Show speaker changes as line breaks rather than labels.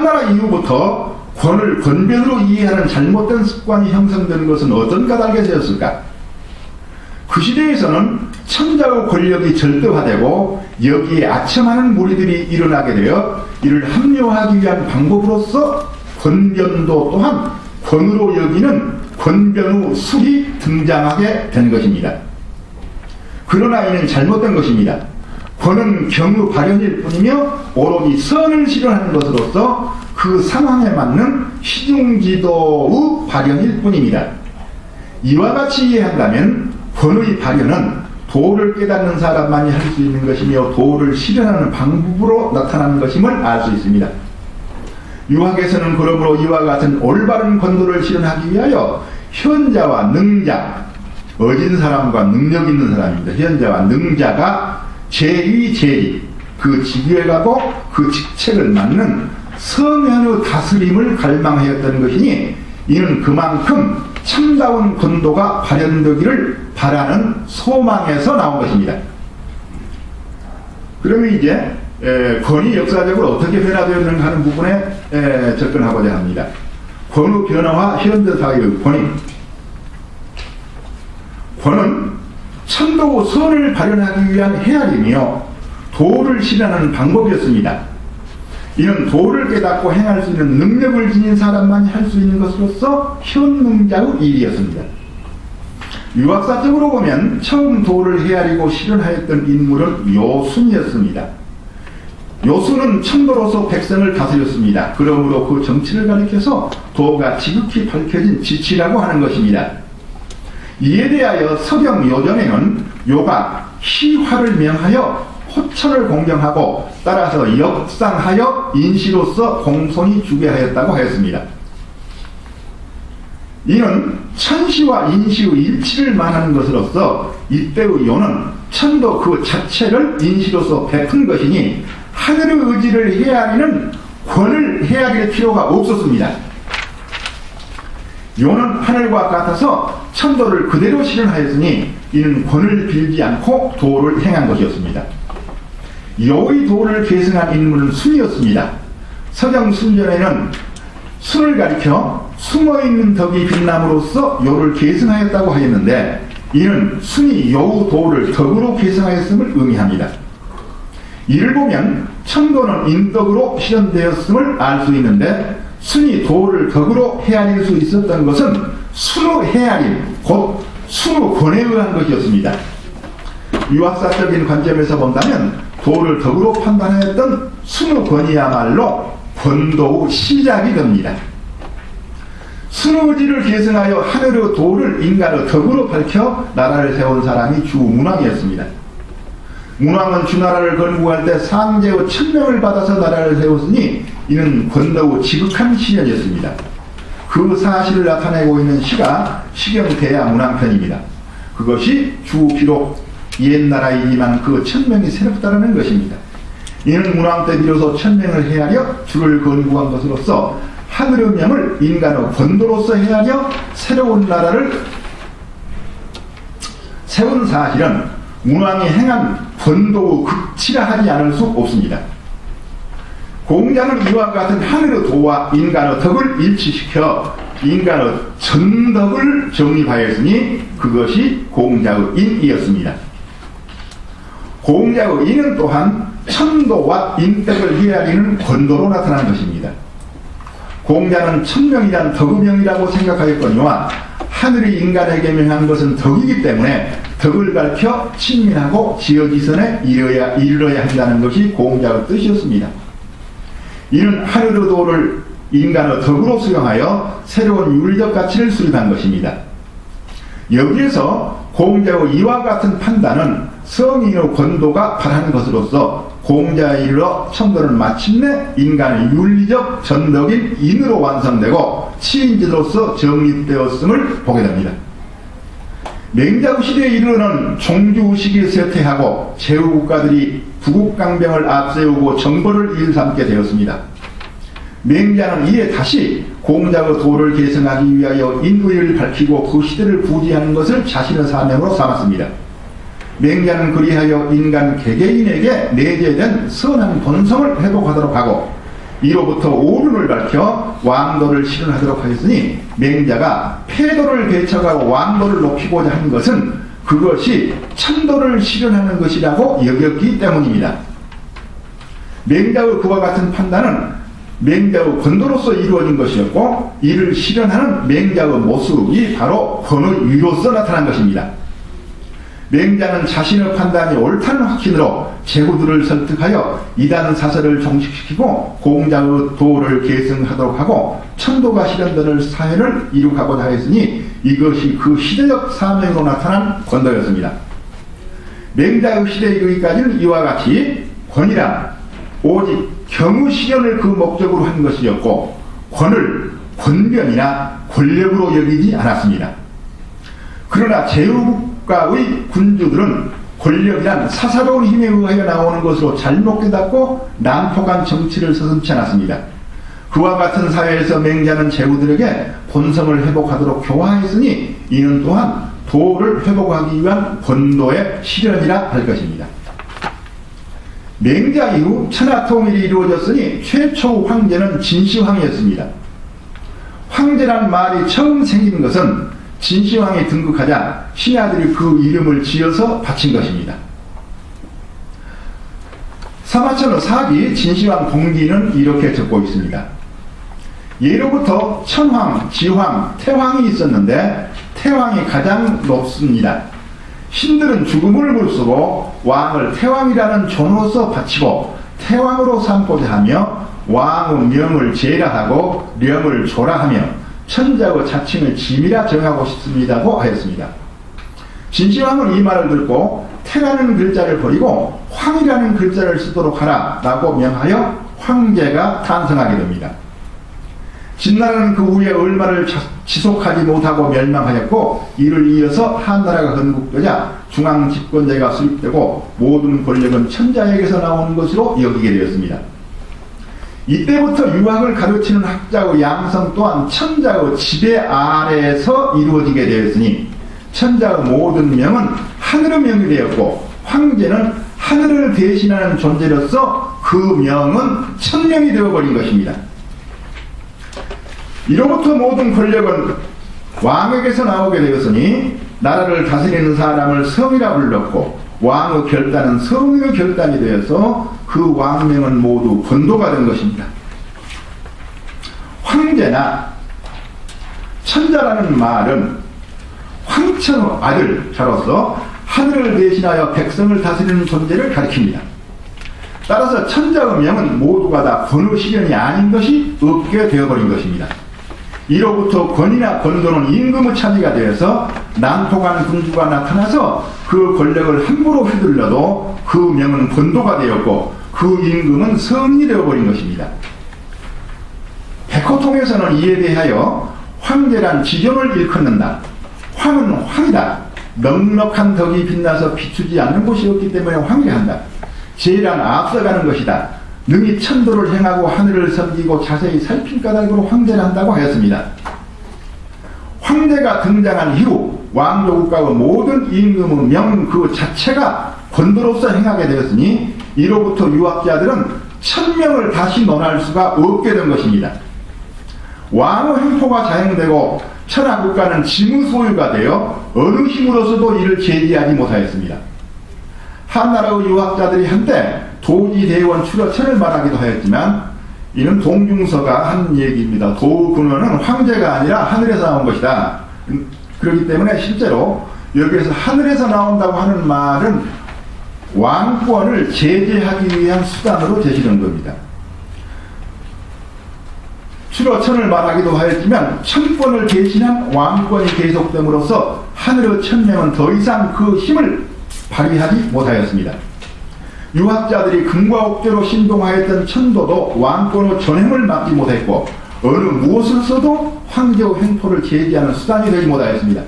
한나라 이후부터 권을 권변으로 이해하는 잘못된 습관이 형성되는 것은 어떤 까닭에 되었을까? 그 시대에서는 천자의 권력이 절대화되고 여기에 아첨하는 무리들이 일어나게 되어 이를 합리화하기 위한 방법으로서 권변도 또한 권으로 여기는 권변의 술이 등장하게 된 것입니다. 그러나 이는 잘못된 것입니다. 권은 경의 발현일 뿐이며 오로지 선을 실현하는 것으로서 그 상황에 맞는 시중지도의 발현일 뿐입니다. 이와 같이 이해한다면 권의 발현은 도를 깨닫는 사람만이 할 수 있는 것이며 도를 실현하는 방법으로 나타나는 것임을 알 수 있습니다. 유학에서는 그러므로 이와 같은 올바른 권도를 실현하기 위하여 현자와 능자, 어진 사람과 능력 있는 사람입니다. 현자와 능자가 제2, 그 직위에 가고 그 직책을 맡는 성현의 다스림을 갈망하였던 것이니 이는 그만큼 참다운 권도가 발현되기를 바라는 소망에서 나온 것입니다. 그러면 이제 권이 역사적으로 어떻게 변화되었는가 하는 부분에 접근하고자 합니다. 권의 변화와 현대사회의 권은 천도의 선을 발현하기 위한 헤아림이요 도를 실현하는 방법이었습니다. 이는 도를 깨닫고 행할 수 있는 능력을 지닌 사람만이 할 수 있는 것으로서 현능자의 일이었습니다. 유학사적으로 보면 처음 도를 헤아리고 실현하였던 인물은 요순이었습니다. 요순은 천도로서 백성을 다스렸습니다. 그러므로 그 정치를 가리켜서 도가 지극히 밝혀진 지치라고 하는 것입니다. 이에 대하여 서경 요전에는 요가 희화를 명하여 호천을 공경하고 따라서 역상하여 인시로서 공손히 주게 하였다고 하였습니다. 이는 천시와 인시의 일치를 말하는 것으로서 이때의 요는 천도 그 자체를 인시로서 베푼 것이니 하늘의 의지를 헤아리는 권을 헤아릴 필요가 없었습니다. 요는 하늘과 같아서 천도를 그대로 실현하였으니 이는 권을 빌지 않고 도를 행한 것이었습니다. 요의 도를 계승한 인물은 순이었습니다. 서경순전에는 순을 가리켜 숨어있는 덕이 빛남으로써 요를 계승하였다고 하였는데 이는 순이 요의 도를 덕으로 계승하였음을 의미합니다. 이를 보면 천도는 인덕으로 실현되었음을 알 수 있는데 순이 도를 덕으로 헤아릴 수 있었던 것은 순의 헤아림, 곧 순의 권에 의한 것이었습니다. 유학사적인 관점에서 본다면 도를 덕으로 판단하였던 순의 권이야말로 권도의 시작이 됩니다. 순의지를 계승하여 하늘의 도를 인간의 덕으로 밝혀 나라를 세운 사람이 주문왕이었습니다. 문왕은 주나라를 건국할 때 상제의 천명을 받아서 나라를 세웠으니 이는 권도의 지극한 실현이었습니다. 그 사실을 나타내고 있는 시가 시경대야 문왕편입니다. 그것이 주 비록 옛나라이지만 그 천명이 새롭다는 것입니다. 이는 문왕 때 비로소 천명을 헤아려 주를 건국한 것으로서 하늘의 명을 인간의 권도로서 헤아려 새로운 나라를 세운 사실은 문왕이 행한 권도의 극치라 하지 않을 수 없습니다. 공자는 이와 같은 하늘의 도와 인간의 덕을 일치시켜 인간의 전덕을 정립하였으니 그것이 공자의 인이었습니다. 공자의 인은 또한 천도와 인덕을 헤아리는 권도로 나타난 것입니다. 공자는 천명이란 덕의명이라고 생각하였거니와 하늘이 인간에게 명한 것은 덕이기 때문에 덕을 가르쳐 친민하고 지어지선에 이르러야 한다는 것이 공자의 뜻이었습니다. 이는 하늘의 도를 인간의 덕으로 수용하여 새로운 윤리적 가치를 수립한 것입니다. 여기에서 공자의 이와 같은 판단은 성인의 권도가 바라는 것으로서 공자에 이르러 천도는 마침내 인간의 윤리적 전덕인 인으로 완성되고 치인지로서 정립되었음을 보게 됩니다. 맹자의 시대에 이르러는 종주의식이 쇠퇴하고 제후국가들이 부국강병을 앞세우고 정벌을 일삼게 되었습니다. 맹자는 이에 다시 공자의 도를 계승하기 위하여 인의를 밝히고 그 시대를 부지하는 것을 자신의 사명으로 삼았습니다. 맹자는 그리하여 인간 개개인에게 내재된 선한 본성을 회복하도록 하고 이로부터 오륜을 밝혀 왕도를 실현하도록 하였으니 맹자가 폐도를 개척하고 왕도를 높이고자 한 것은 그것이 천도를 실현하는 것이라고 여겼기 때문입니다. 맹자의 그와 같은 판단은 맹자의 권도로서 이루어진 것이었고 이를 실현하는 맹자의 모습이 바로 권의위로서 나타난 것입니다. 맹자는 자신의 판단이 옳다는 확신으로 제후들을 설득하여 이단 사설을 종식시키고 공자의 도를 계승하도록 하고 천도가 실현되는 사회를 이룩하고자 하였으니 이것이 그 시대적 사명으로 나타난 권도였습니다. 맹자의 시대에 이르기까지는 이와 같이 권이란 오직 경우 실현을 그 목적으로 한 것이었고 권을 권변이나 권력으로 여기지 않았습니다. 그러나 제후국가의 군주들은 권력이란 사사로운 힘에 의하여 나오는 것으로 잘못 깨닫고 난폭한 정치를 서슴지 않았습니다. 그와 같은 사회에서 맹자는 제후들에게 본성을 회복하도록 교화했으니 이는 또한 도를 회복하기 위한 권도의 실현이라 할 것입니다. 맹자 이후 천하통일이 이루어졌으니 최초 황제는 진시황이었습니다. 황제란 말이 처음 생긴 것은 진시황이 등극하자 신하들이 그 이름을 지어서 바친 것입니다. 사마천의 사기 진시황 동기는 이렇게 적고 있습니다. 예로부터 천황, 지황, 태황이 있었는데 태황이 가장 높습니다. 신들은 죽음을 무릅쓰고 왕을 태왕이라는 존으로서 바치고 태왕으로 삼고자 하며 왕의 명을 제라하고 령을 조라하며 천자의 자칭을 짐이라 정하고 싶습니다고 하였습니다. 진시황은 이 말을 듣고 태라는 글자를 버리고 황이라는 글자를 쓰도록 하라 라고 명하여 황제가 탄생하게 됩니다. 진나라는 그 후에 얼마를 지속하지 못하고 멸망하였고 이를 이어서 한나라가 건국되자 중앙집권제가 수립되고 모든 권력은 천자에게서 나오는 것으로 여기게 되었습니다. 이때부터 유학을 가르치는 학자의 양성 또한 천자의 지배 아래에서 이루어지게 되었으니 천자의 모든 명은 하늘의 명이 되었고 황제는 하늘을 대신하는 존재로서 그 명은 천명이 되어버린 것입니다. 이로부터 모든 권력은 왕에게서 나오게 되었으니 나라를 다스리는 사람을 성이라 불렀고 왕의 결단은 성의 결단이 되어서 그 왕명은 모두 권도가 된 것입니다. 황제나 천자라는 말은 황천의 아들 자로서 하늘을 대신하여 백성을 다스리는 존재를 가리킵니다. 따라서 천자의 명은 모두가 다 권의 실현이 아닌 것이 없게 되어버린 것입니다. 이로부터 권이나 권도는 임금의 차지가 되어서 난폭한 군주가 나타나서 그 권력을 함부로 휘둘러도 그 명은 권도가 되었고 그 임금은 성이 되어버린 것입니다. 백호통에서는 이에 대하여 황제란 지존을 일컫는다. 황은 황이다. 넉넉한 덕이 빛나서 비추지 않는 곳이 없기 때문에 황이라 한다. 제란 앞서가는 것이다. 능히 천도를 행하고 하늘을 섬기고 자세히 살핀 까닭으로 황제를 한다고 하였습니다. 황제가 등장한 이후 왕조국가의 모든 임금의 명 그 자체가 권도로서 행하게 되었으니 이로부터 유학자들은 천명을 다시 논할 수가 없게 된 것입니다. 왕의 행포가 자행되고 천하국가는 짐의 소유가 되어 어느 힘으로서도 이를 제지하지 못하였습니다. 한나라의 유학자들이 한때 도지대원 출하천을 말하기도 하였지만 이는 동중서가 한 얘기입니다. 도군원은 황제가 아니라 하늘에서 나온 것이다. 그렇기 때문에 실제로 여기에서 하늘에서 나온다고 하는 말은 왕권을 제재하기 위한 수단으로 제시된 겁니다. 출하천을 말하기도 하였지만 천권을 대신한 왕권이 계속됨으로써 하늘의 천명은 더 이상 그 힘을 발휘하지 못하였습니다. 유학자들이 금과 옥죄로 신동하였던 천도도 왕권의 전횡을 막지 못했고 어느 무엇을 써도 황제의 횡포를 제지하는 수단이 되지 못하였습니다.